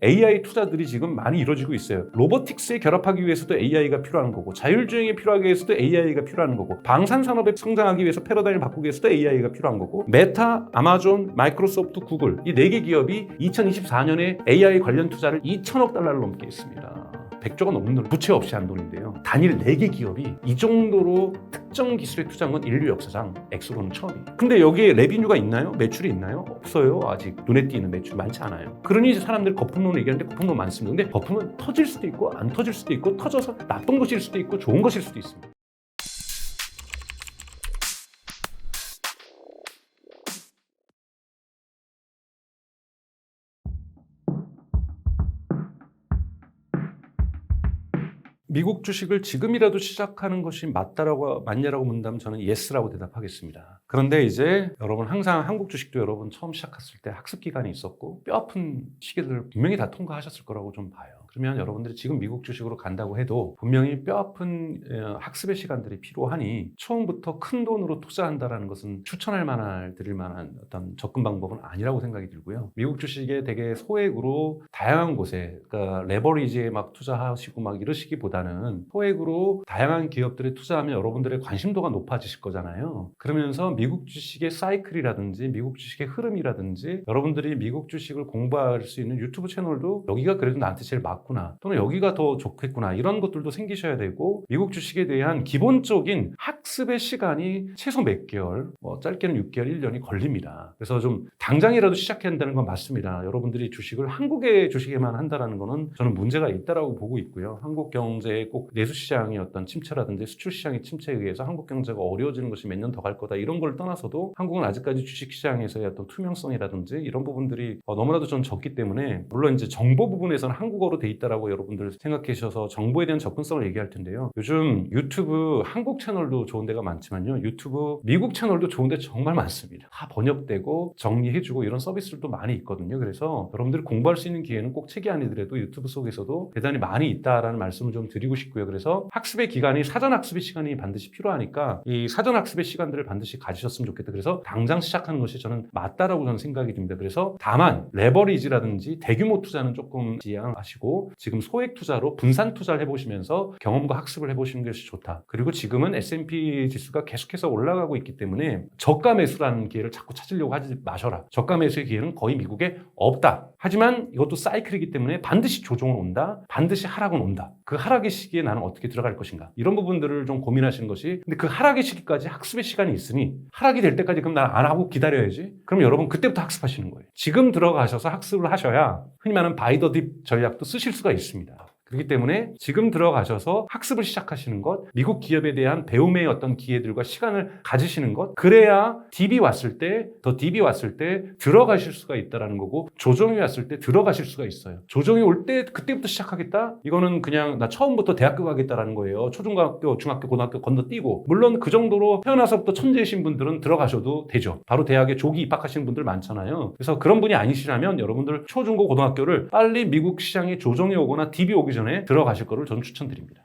AI 투자들이 지금 많이 이루어지고 있어요. 로보틱스에 결합하기 위해서도 AI가 필요한 거고, 자율주행에 필요하기 위해서도 AI가 필요한 거고, 방산산업에 성장하기 위해서 패러다임을 바꾸기 위해서도 AI가 필요한 거고, 메타, 아마존, 마이크로소프트, 구글 이 4개 기업이 2024년에 AI 관련 투자를 2천억 달러를 넘게 했습니다. 100조가 넘는 돈, 부채 없이 한 돈인데요. 단일 4개 기업이 이 정도로 특정 기술에 투자한 건 인류 역사상 액수로는 처음이에요. 근데 여기에 레비뉴가 있나요? 매출이 있나요? 없어요. 아직 눈에 띄는 매출 많지 않아요. 그러니 사람들이 거품론을 얘기하는데 거품론 많습니다. 근데 거품은 터질 수도 있고 안 터질 수도 있고, 터져서 나쁜 것일 수도 있고 좋은 것일 수도 있습니다. 미국 주식을 지금이라도 시작하는 것이 맞냐라고 묻는다면 저는 예스라고 대답하겠습니다. 그런데 이제 여러분, 항상 한국 주식도 여러분 처음 시작했을 때 학습 기간이 있었고 뼈아픈 시기들을 분명히 다 통과하셨을 거라고 좀 봐요. 그러면 여러분들이 지금 미국 주식으로 간다고 해도 분명히 뼈아픈 학습의 시간들이 필요하니 처음부터 큰 돈으로 투자한다는 것은 드릴 만한 어떤 접근 방법은 아니라고 생각이 들고요. 미국 주식에 되게 소액으로 다양한 곳에, 그러니까 레버리지에 막 투자하시고 막 이러시기보다는 소액으로 다양한 기업들에 투자하면 여러분들의 관심도가 높아지실 거잖아요. 그러면서 미국 주식의 사이클이라든지 미국 주식의 흐름이라든지 여러분들이 미국 주식을 공부할 수 있는 유튜브 채널도 여기가 그래도 나한테 제일 맞구나, 또는 여기가 더 좋겠구나, 이런 것들도 생기셔야 되고, 미국 주식에 대한 기본적인 학습의 시간이 최소 몇 개월, 짧게는 6개월, 1년이 걸립니다. 그래서 좀 당장이라도 시작해야 한다는 건 맞습니다. 여러분들이 주식을 한국의 주식에만 한다는 거는 저는 문제가 있다라고 보고 있고요. 한국 경제의 꼭 내수시장의 어떤 침체라든지 수출시장의 침체에 의해서 한국 경제가 어려워지는 것이 몇 년 더 갈 거다, 이런 걸 떠나서도 한국은 아직까지 주식시장에서의 어떤 투명성이라든지 이런 부분들이 너무나도 좀 적기 때문에, 물론 이제 정보 부분에서는 한국어로 돼 있다라고 여러분들 생각해 주셔서 정보에 대한 접근성을 얘기할 텐데요. 요즘 유튜브 한국 채널도 좋은 데가 많지만요, 유튜브 미국 채널도 좋은 데 정말 많습니다. 다 번역되고 정리해주고 이런 서비스들도 많이 있거든요. 그래서 여러분들이 공부할 수 있는 기회는 꼭 책이 아니더라도 유튜브 속에서도 대단히 많이 있다라는 말씀을 좀 드리고 싶고요. 그래서 학습의 기간이, 사전 학습의 시간이 반드시 필요하니까 이 사전 학습의 시간들을 반드시 가지셨으면 좋겠다. 그래서 당장 시작하는 것이 저는 맞다라고 저는 생각이 듭니다. 그래서 다만 레버리지라든지 대규모 투자는 조금 지양하시고, 지금 소액 투자로 분산 투자를 해보시면서 경험과 학습을 해보시는 것이 좋다. 그리고 지금은 S&P 지수가 계속해서 올라가고 있기 때문에 저가 매수라는 기회를 자꾸 찾으려고 하지 마셔라. 저가 매수의 기회는 거의 미국에 없다. 하지만 이것도 사이클이기 때문에 반드시 조정은 온다. 반드시 하락은 온다. 그 하락의 시기에 나는 어떻게 들어갈 것인가, 이런 부분들을 좀 고민하시는 것이, 근데 그 하락의 시기까지 학습의 시간이 있으니 하락이 될 때까지 그럼 난 안 하고 기다려야지. 그럼 여러분 그때부터 학습하시는 거예요. 지금 들어가셔서 학습을 하셔야 흔히 말하는 바이 더 딥 전략도 쓰실 수가 있습니다. 그렇기 때문에 지금 들어가셔서 학습을 시작하시는 것, 미국 기업에 대한 배움의 어떤 기회들과 시간을 가지시는 것, 그래야 딥이 왔을 때, 더 딥이 왔을 때 들어가실 수가 있다는 거고, 조정이 왔을 때 들어가실 수가 있어요. 조정이 올 때 그때부터 시작하겠다? 이거는 그냥 나 처음부터 대학교 가겠다라는 거예요. 초중학교, 중학교, 고등학교 건너뛰고, 물론 그 정도로 태어나서부터 천재이신 분들은 들어가셔도 되죠. 바로 대학에 조기 입학하시는 분들 많잖아요. 그래서 그런 분이 아니시라면 여러분들 초중고 고등학교를 빨리 미국 시장에 조정이 오거나 딥이 오기 전에 들어가실 거를 저는 추천드립니다.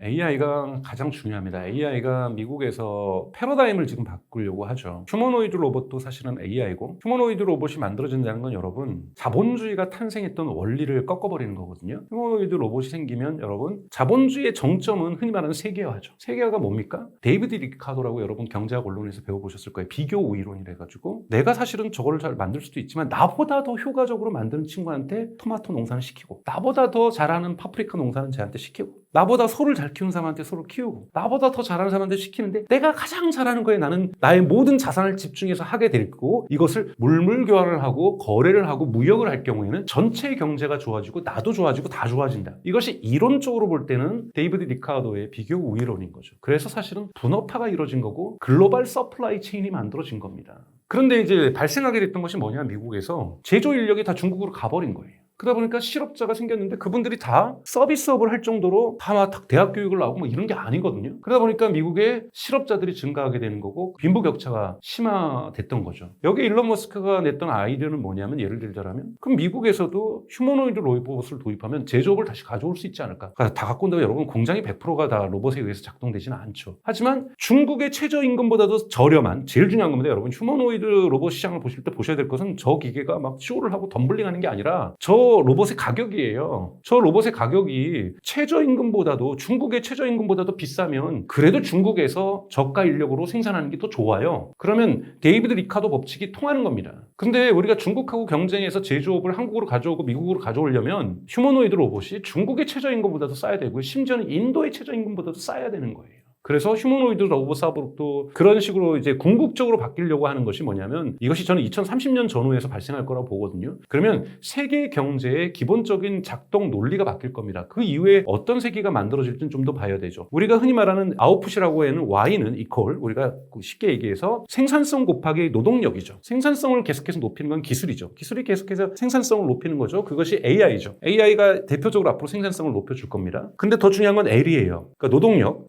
AI가 가장 중요합니다. AI가 미국에서 패러다임을 지금 바꾸려고 하죠. 휴머노이드 로봇도 사실은 AI고, 휴머노이드 로봇이 만들어진다는 건 여러분 자본주의가 탄생했던 원리를 꺾어버리는 거거든요. 휴머노이드 로봇이 생기면 여러분 자본주의의 정점은 흔히 말하는 세계화죠. 세계화가 뭡니까? 데이비드 리카도라고 여러분 경제학 언론에서 배워보셨을 거예요. 비교 우위론이라 해가지고, 내가 사실은 저거를 잘 만들 수도 있지만 나보다 더 효과적으로 만드는 친구한테 토마토 농사는 시키고, 나보다 더 잘하는 파프리카 농사는 쟤한테 시키고, 나보다 소를 잘 키우는 사람한테 소를 키우고, 나보다 더 잘하는 사람한테 시키는데 내가 가장 잘하는 거에 나는 나의 모든 자산을 집중해서 하게 될 거고, 이것을 물물교환을 하고 거래를 하고 무역을 할 경우에는 전체 경제가 좋아지고 나도 좋아지고 다 좋아진다. 이것이 이론적으로 볼 때는 데이비드 리카도의 비교 우위론인 거죠. 그래서 사실은 분업화가 이루어진 거고 글로벌 서플라이 체인이 만들어진 겁니다. 그런데 이제 발생하게 됐던 것이 뭐냐, 미국에서 제조 인력이 다 중국으로 가버린 거예요. 그러다 보니까 실업자가 생겼는데 그분들이 다 서비스업을 할 정도로 다 막 대학 교육을 나오고 뭐 이런 게 아니거든요. 그러다 보니까 미국의 실업자들이 증가하게 되는 거고 빈부격차가 심화됐던 거죠. 여기 일론 머스크가 냈던 아이디어는 뭐냐면 예를 들자면 그럼 미국에서도 휴머노이드 로봇을 도입하면 제조업을 다시 가져올 수 있지 않을까? 그러니까 다 갖고 온다고 여러분 공장이 100%가 다 로봇에 의해서 작동되지는 않죠. 하지만 중국의 최저임금보다도 저렴한 제일 중요한 겁니다. 여러분 휴머노이드 로봇 시장을 보실 때 보셔야 될 것은 저 기계가 막 쇼를 하고 덤블링하는 게 아니라 저 로봇의 가격이에요. 저 로봇의 가격이 최저임금보다도 중국의 최저임금보다도 비싸면 그래도 중국에서 저가 인력으로 생산하는 게 더 좋아요. 그러면 데이비드 리카도 법칙이 통하는 겁니다. 근데 우리가 중국하고 경쟁해서 제조업을 한국으로 가져오고 미국으로 가져오려면 휴머노이드 로봇이 중국의 최저임금보다도 싸야 되고요. 심지어는 인도의 최저임금보다도 싸야 되는 거예요. 그래서 휴머노이드 로봇 사업도 그런 식으로 이제 궁극적으로 바뀌려고 하는 것이 뭐냐면 이것이 저는 2030년 전후에서 발생할 거라고 보거든요. 그러면 세계 경제의 기본적인 작동 논리가 바뀔 겁니다. 그 이후에 어떤 세계가 만들어질지는 좀 더 봐야 되죠. 우리가 흔히 말하는 아웃풋이라고 하는 Y는 이퀄, 우리가 쉽게 얘기해서 생산성 곱하기 노동력이죠. 생산성을 계속해서 높이는 건 기술이죠. 기술이 계속해서 생산성을 높이는 거죠. 그것이 AI죠. AI가 대표적으로 앞으로 생산성을 높여줄 겁니다. 근데 더 중요한 건 L이에요. 그러니까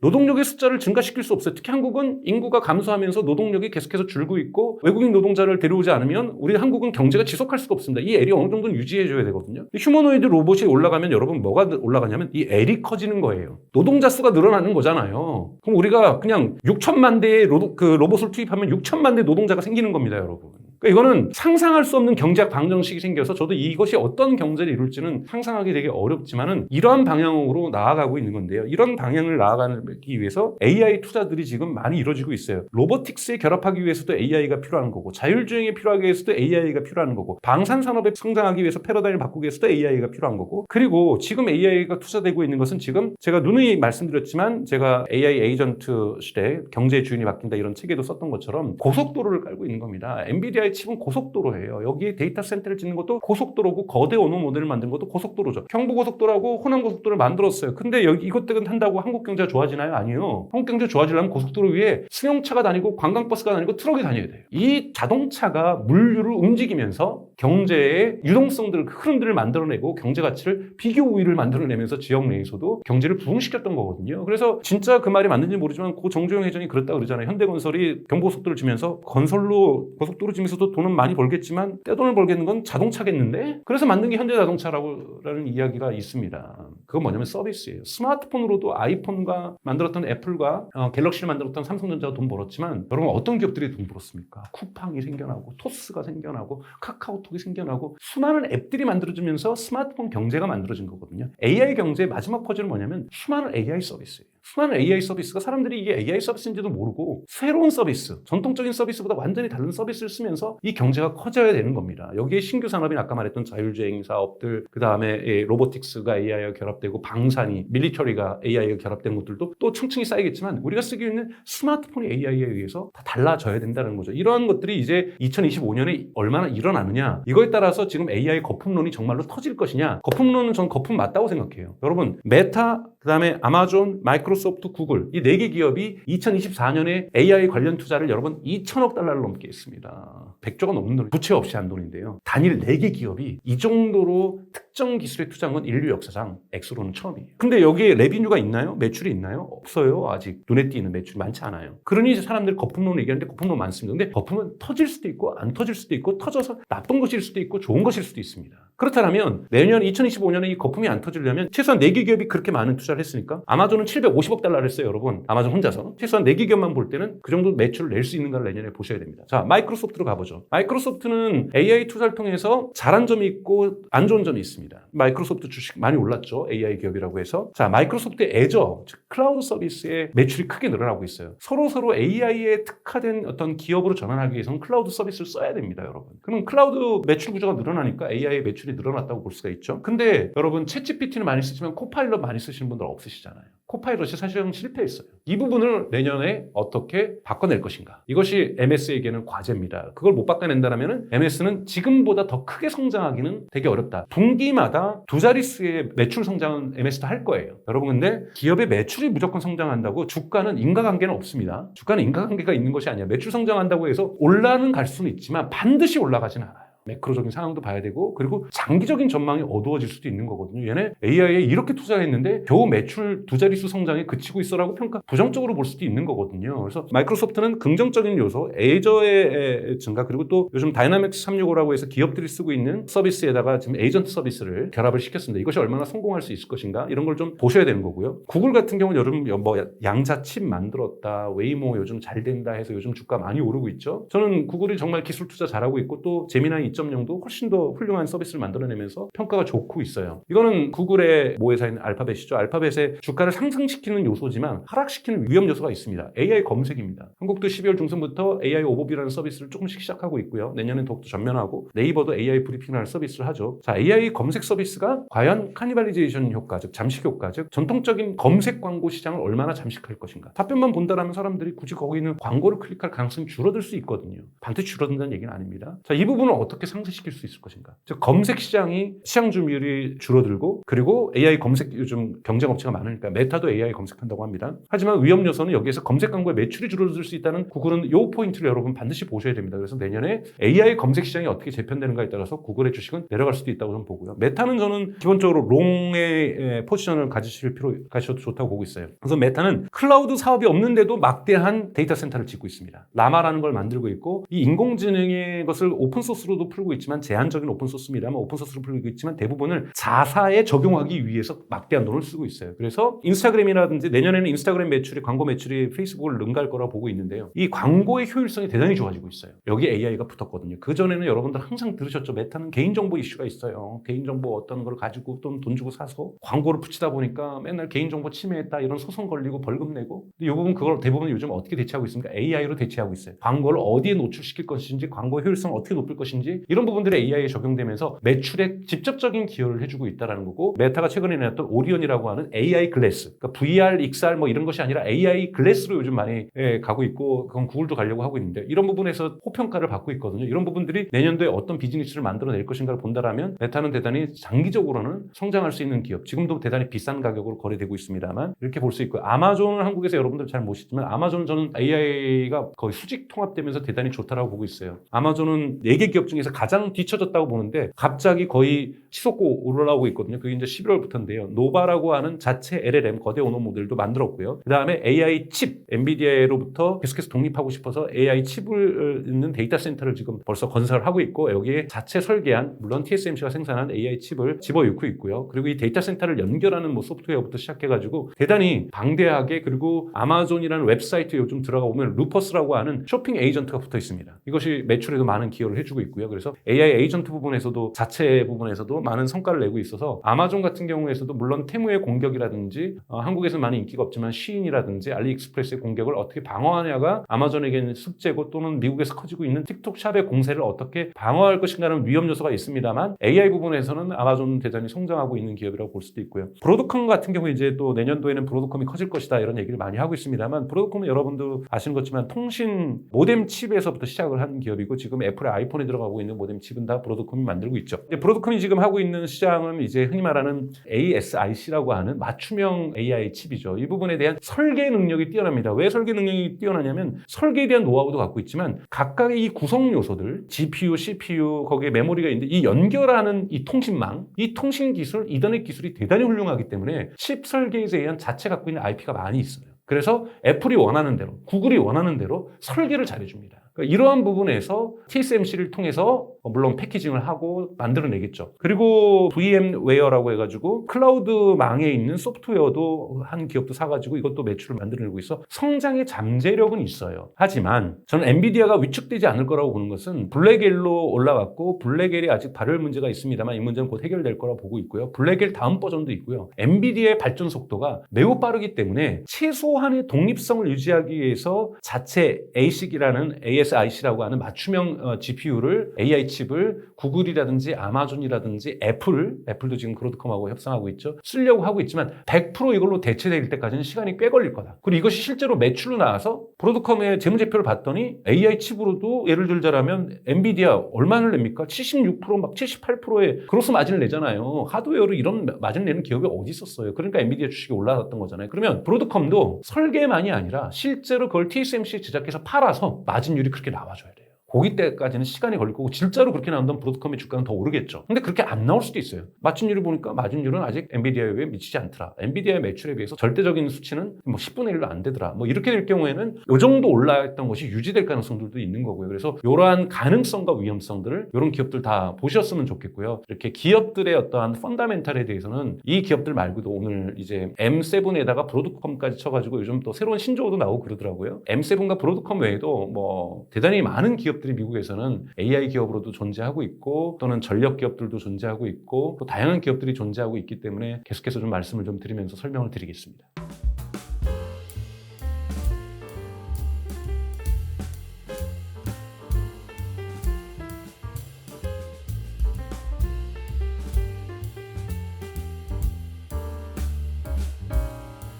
노동력의 숫자를 증가시킬 수 없어요. 특히 한국은 인구가 감소하면서 노동력이 계속해서 줄고 있고 외국인 노동자를 데려오지 않으면 우리 한국은 경제가 지속할 수가 없습니다. 이 L이 어느 정도는 유지해줘야 되거든요. 휴머노이드 로봇이 올라가면 여러분 뭐가 올라가냐면 이 L이 커지는 거예요. 노동자 수가 늘어나는 거잖아요. 그럼 우리가 그냥 6천만 대의 로봇을 투입하면 6천만 대 노동자가 생기는 겁니다, 여러분. 그러니까 이거는 상상할 수 없는 경제학 방정식이 생겨서 저도 이것이 어떤 경제를 이룰지는 상상하기 되게 어렵지만은 이러한 방향으로 나아가고 있는 건데요. 이런 방향을 나아가기 위해서 AI 투자들이 지금 많이 이루어지고 있어요. 로보틱스에 결합하기 위해서도 AI가 필요한 거고 자율주행에 필요하기 위해서도 AI가 필요한 거고 방산산업에 성장하기 위해서 패러다임을 바꾸기 위해서도 AI가 필요한 거고 그리고 지금 AI가 투자되고 있는 것은 지금 제가 누누이 말씀드렸지만 제가 AI 에이전트 시대 경제의 주인이 바뀐다 이런 책에도 썼던 것처럼 고속도로를 깔고 있는 겁니다. 엔비디아의 칩은 고속도로예요. 여기에 데이터 센터를 짓는 것도 고속도로고 거대 언어 모델을 만드는 것도 고속도로죠. 경부고속도로하고 호남고속도로를 만들었어요. 근데 이것들은 한다고 한국 경제가 좋아지나요? 아니요. 한국 경제 좋아지려면 고속도로 위에 승용차가 다니고 관광버스가 다니고 트럭이 다녀야 돼요. 이 자동차가 물류를 움직이면서 경제의 유동성들, 흐름들을 만들어내고 경제 가치를 비교 우위를 만들어내면서 지역 내에서도 경제를 부흥시켰던 거거든요. 그래서 진짜 그 말이 맞는지 모르지만 고 정주영 회장이 그랬다 그러잖아요. 현대건설이 경부고속도로를 지면서 건설로 고속도로 지면서도 돈은 많이 벌겠지만 떼돈을 벌겠는 건 자동차겠는데? 그래서 만든 게 현대자동차라는 이야기가 있습니다. 그건 뭐냐면 서비스예요. 스마트폰으로도 아이폰과 만들었던 애플과 갤럭시를 만들었던 삼성전자가 돈 벌었지만 여러분 어떤 기업들이 돈 벌었습니까? 쿠팡이 생겨나고 토스가 생겨나고 카카오톡이 생겨나고 수많은 앱들이 만들어지면서 스마트폰 경제가 만들어진 거거든요. AI 경제의 마지막 퍼즐은 뭐냐면 수많은 AI 서비스예요. 수많은 AI 서비스가 사람들이 이게 AI 서비스인지도 모르고 새로운 서비스, 전통적인 서비스보다 완전히 다른 서비스를 쓰면서 이 경제가 커져야 되는 겁니다. 여기에 신규 산업인 아까 말했던 자율주행 사업들, 그 다음에 로보틱스가 AI와 결합되고 방산이, 밀리터리가 AI와 결합된 것들도 또 층층이 쌓이겠지만 우리가 쓰고 있는 스마트폰이 AI에 의해서 다 달라져야 된다는 거죠. 이러한 것들이 이제 2025년에 얼마나 일어나느냐 이거에 따라서 지금 AI 거품론이 정말로 터질 것이냐 거품론은 전 거품 맞다고 생각해요. 여러분 메타, 그 다음에 아마존, 마이크로소프트, 구글 이 4개 기업이 2024년에 AI 관련 투자를 여러분 2천억 달러를 넘게 했습니다. 100조가 넘는 돈, 부채 없이 한 돈인데요. 단일 4개 기업이 이 정도로 특정 기술에 투자한 건 인류 역사상 액수로는 처음이에요. 근데 여기에 레비뉴가 있나요? 매출이 있나요? 없어요. 아직 눈에 띄는 매출이 많지 않아요. 그러니 이제 사람들이 거품론을 얘기하는데 거품론 많습니다. 근데 거품은 터질 수도 있고 안 터질 수도 있고 터져서 나쁜 것일 수도 있고 좋은 것일 수도 있습니다. 그렇다면 내년 2025년에 이 거품이 안 터지려면 최소한 4개 기업이 그렇게 많은 투자를 했으니까 아마존은 750억 달러를 했어요, 여러분. 아마존 혼자서. 최소한 4개 기업만 볼 때는 그 정도 매출을 낼 수 있는가를 내년에 보셔야 됩니다. 자, 마이크로소프트로 가보죠. 마이크로소프트는 AI 투자를 통해서 잘한 점이 있고 안 좋은 점이 있습니다. 마이크로소프트 주식 많이 올랐죠. AI 기업이라고 해서. 자, 마이크로소프트의 애저, 즉 클라우드 서비스의 매출이 크게 늘어나고 있어요. 서로 AI에 특화된 어떤 기업으로 전환하기 위해서는 클라우드 서비스를 써야 됩니다, 여러분. 그럼 클라우드 매출 구조가 늘어나니까 AI 매출이 늘어났다고 볼 수가 있죠. 근데 여러분 챗GPT는 많이 쓰지만 코파일럿 많이 쓰시는 분들 없으시잖아요. 코파일럿이 사실은 실패했어요. 이 부분을 내년에 어떻게 바꿔낼 것인가. 이것이 MS에게는 과제입니다. 그걸 못 바꿔낸다면 MS는 지금보다 더 크게 성장하기는 되게 어렵다. 분기마다 두 자릿수의 매출 성장은 MS도 할 거예요. 여러분 근데 기업의 매출이 무조건 성장한다고 주가는 인과관계는 없습니다. 주가는 인과관계가 있는 것이 아니야. 매출 성장한다고 해서 올라는 갈 수는 있지만 반드시 올라가지는 않아요. 매크로적인 상황도 봐야 되고 그리고 장기적인 전망이 어두워질 수도 있는 거거든요. 얘네 AI에 이렇게 투자했는데 겨우 매출 두 자릿수 성장에 그치고 있어라고 평가 부정적으로 볼 수도 있는 거거든요. 그래서 마이크로소프트는 긍정적인 요소, 애저의 증가 그리고 또 요즘 다이나믹스 365라고 해서 기업들이 쓰고 있는 서비스에다가 지금 에이전트 서비스를 결합을 시켰습니다. 이것이 얼마나 성공할 수 있을 것인가 이런 걸 좀 보셔야 되는 거고요. 구글 같은 경우는 요즘 뭐 양자 칩 만들었다, 웨이모 요즘 잘 된다 해서 요즘 주가 많이 오르고 있죠. 저는 구글이 정말 기술 투자 잘하고 있고 또 제미나이 2.0도 훨씬 더 훌륭한 서비스를 만들어내면서 평가가 좋고 있어요. 이거는 구글의 모회사인 알파벳이죠. 알파벳의 주가를 상승시키는 요소지만 하락시키는 위험 요소가 있습니다. AI 검색입니다. 한국도 12월 중순부터 AI 오버뷰라는 서비스를 조금씩 시작하고 있고요. 내년엔 더욱더 전면하고 네이버도 AI 브리핑이라는 서비스를 하죠. 자, AI 검색 서비스가 과연 카니발리제이션 효과, 즉 잠식 효과, 즉 전통적인 검색 광고 시장을 얼마나 잠식할 것인가. 답변만 본다라면 사람들이 굳이 거기 있는 광고를 클릭할 가능성이 줄어들 수 있거든요. 반드시 줄어든다는 얘기는 아닙니다. 자, 이 부분을 어떻게 상쇄시킬 수 있을 것인가. 즉 검색 시장이 시장 점유율이 줄어들고 그리고 AI 검색 요즘 경쟁 업체가 많으니까 메타도 AI 검색한다고 합니다. 하지만 위험 요소는 여기에서 검색 광고의 매출이 줄어들 수 있다는 구글은 이 포인트를 여러분 반드시 보셔야 됩니다. 그래서 내년에 AI 검색 시장이 어떻게 재편되는가에 따라서 구글의 주식은 내려갈 수도 있다고 저는 보고요. 메타는 저는 기본적으로 롱의 포지션을 가지셔도 좋다고 보고 있어요. 그래서 메타는 클라우드 사업이 없는데도 막대한 데이터 센터를 짓고 있습니다. 라마라는 걸 만들고 있고 이 인공지능의 것을 오픈소스로도 풀고 있지만 제한적인 오픈소스입니다만 오픈소스로 풀고 있지만 대부분을 자사에 적용하기 위해서 막대한 돈을 쓰고 있어요. 그래서 인스타그램이라든지 내년에는 인스타그램 매출이 광고 매출이 페이스북을 능가할 거라고 보고 있는데요. 이 광고의 효율성이 대단히 좋아지고 있어요. 여기 AI가 붙었거든요. 그전에는 여러분들 항상 들으셨죠. 메타는 개인정보 이슈가 있어요. 개인정보 어떤 걸 가지고 또 돈 주고 사서 광고를 붙이다 보니까 맨날 개인정보 침해했다 이런 소송 걸리고 벌금 내고 근데 이 부분 그걸 대부분 요즘 어떻게 대체하고 있습니까? AI로 대체하고 있어요. 광고를 어디에 노출시킬 것인지 광고 효율성을 어떻게 높일 것인지 이런 부분들이 AI에 적용되면서 매출에 직접적인 기여를 해주고 있다는 거고 메타가 최근에 내놨던 오리온이라고 하는 AI 글래스 그러니까 VR, XR 뭐 이런 것이 아니라 AI 글래스로 요즘 많이 가고 있고 그건 구글도 가려고 하고 있는데 이런 부분에서 호평가를 받고 있거든요. 이런 부분들이 내년도에 어떤 비즈니스를 만들어낼 것인가를 본다라면 메타는 대단히 장기적으로는 성장할 수 있는 기업 지금도 대단히 비싼 가격으로 거래되고 있습니다만 이렇게 볼 수 있고요. 아마존은 한국에서 여러분들 잘 모시지만 아마존은 저는 AI가 거의 수직 통합되면서 대단히 좋다라고 보고 있어요. 아마존은 4개 기업 중에서 가장 뒤처졌다고 보는데 갑자기 거의 치솟고 올라오고 있거든요. 그게 이제 11월부터인데요. 노바라고 하는 자체 LLM 거대 언어 모델도 만들었고요. 그 다음에 AI 칩, 엔비디아로부터 계속해서 독립하고 싶어서 AI 칩을 있는 데이터 센터를 지금 벌써 건설하고 있고 여기에 자체 설계한 물론 TSMC가 생산한 AI 칩을 집어넣고 있고요. 그리고 이 데이터 센터를 연결하는 뭐 소프트웨어부터 시작해가지고 대단히 방대하게 그리고 아마존이라는 웹사이트에 요즘 들어가 보면 루퍼스라고 하는 쇼핑 에이전트가 붙어 있습니다. 이것이 매출에도 많은 기여를 해주고 있고요. 그래서 AI 에이전트 부분에서도 자체 부분에서도 많은 성과를 내고 있어서 아마존 같은 경우에서도 물론 테무의 공격이라든지 한국에서는 많이 인기가 없지만 시인이라든지 알리익스프레스의 공격을 어떻게 방어하냐가 아마존에게는 숙제고 또는 미국에서 커지고 있는 틱톡 샵의 공세를 어떻게 방어할 것인가는 위험 요소가 있습니다만 AI 부분에서는 아마존은 대단히 성장하고 있는 기업이라고 볼 수도 있고요. 브로드컴 같은 경우 이제 또 내년도에는 브로드컴이 커질 것이다 이런 얘기를 많이 하고 있습니다만 브로드컴은 여러분도 아시는 것지만 통신 모뎀 칩에서부터 시작을 한 기업이고 지금 애플의 아이폰에 들어가고 있는 모뎀 칩은 다 브로드컴이 만들고 있죠. 브로드컴이 지금 하고 있는 시장은 이제 흔히 말하는 ASIC라고 하는 맞춤형 AI 칩이죠. 이 부분에 대한 설계 능력이 뛰어납니다. 왜 설계 능력이 뛰어나냐면 설계에 대한 노하우도 갖고 있지만 각각의 이 구성 요소들 GPU, CPU 거기에 메모리가 있는데 이 연결하는 이 통신망, 이 통신 기술, 이더넷 기술이 대단히 훌륭하기 때문에 칩 설계에 대한 자체 갖고 있는 IP가 많이 있어요. 그래서 애플이 원하는 대로, 구글이 원하는 대로 설계를 잘해줍니다. 그러니까 이러한 부분에서 TSMC를 통해서 물론 패키징을 하고 만들어내겠죠. 그리고 VM웨어라고 해가지고 클라우드망에 있는 소프트웨어도 한 기업도 사가지고 이것도 매출을 만들어내고 있어 성장의 잠재력은 있어요. 하지만 저는 엔비디아가 위축되지 않을 거라고 보는 것은 블랙엘로 올라갔고 블랙엘이 아직 발열 문제가 있습니다만 이 문제는 곧 해결될 거라고 보고 있고요. 블랙엘 다음 버전도 있고요. 엔비디아의 발전 속도가 매우 빠르기 때문에 최소한의 독립성을 유지하기 위해서 자체 ASIC이라는 ASIC라고 하는 맞춤형 GPU를 AI 칩을 구글이라든지 아마존이라든지 애플도 지금 브로드컴하고 협상하고 있죠. 쓰려고 하고 있지만 100% 이걸로 대체될 때까지는 시간이 꽤 걸릴 거다. 그리고 이것이 실제로 매출로 나와서 브로드컴의 재무제표를 봤더니 AI 칩으로도 예를 들자면 엔비디아 얼마를 냅니까? 76% 막 78%의 그로스 마진을 내잖아요. 하드웨어로 이런 마진 내는 기업이 어디 있었어요. 그러니까 엔비디아 주식이 올라갔던 거잖아요. 그러면 브로드컴도 설계만이 아니라 실제로 그걸 TSMC에 제작해서 팔아서 마진율이 그렇게 나와줘야 돼요. 거기 때까지는 시간이 걸릴 거고 진짜로 그렇게 나온다면 브로드컴의 주가는 더 오르겠죠. 근데 그렇게 안 나올 수도 있어요. 마진율을 보니까 마진율은 아직 엔비디아에 미치지 않더라. 엔비디아의 매출에 비해서 절대적인 수치는 뭐 10분의 1도 안 되더라. 뭐 이렇게 될 경우에는 이 정도 올라있던 것이 유지될 가능성들도 있는 거고요. 그래서 이러한 가능성과 위험성들을 이런 기업들 다 보셨으면 좋겠고요. 이렇게 기업들의 어떠한 펀다멘탈에 대해서는 이 기업들 말고도 오늘 이제 M7에다가 브로드컴까지 쳐가지고 요즘 또 새로운 신조어도 나오고 그러더라고요. M7과 브로드컴 외에도 뭐 대단히 많은 기업들이 미국에서는 AI 기업으로도 존재하고 있고 또는 전력 기업들도 존재하고 있고 또 다양한 기업들이 존재하고 있기 때문에 계속해서 좀 말씀을 좀 드리면서 설명을 드리겠습니다.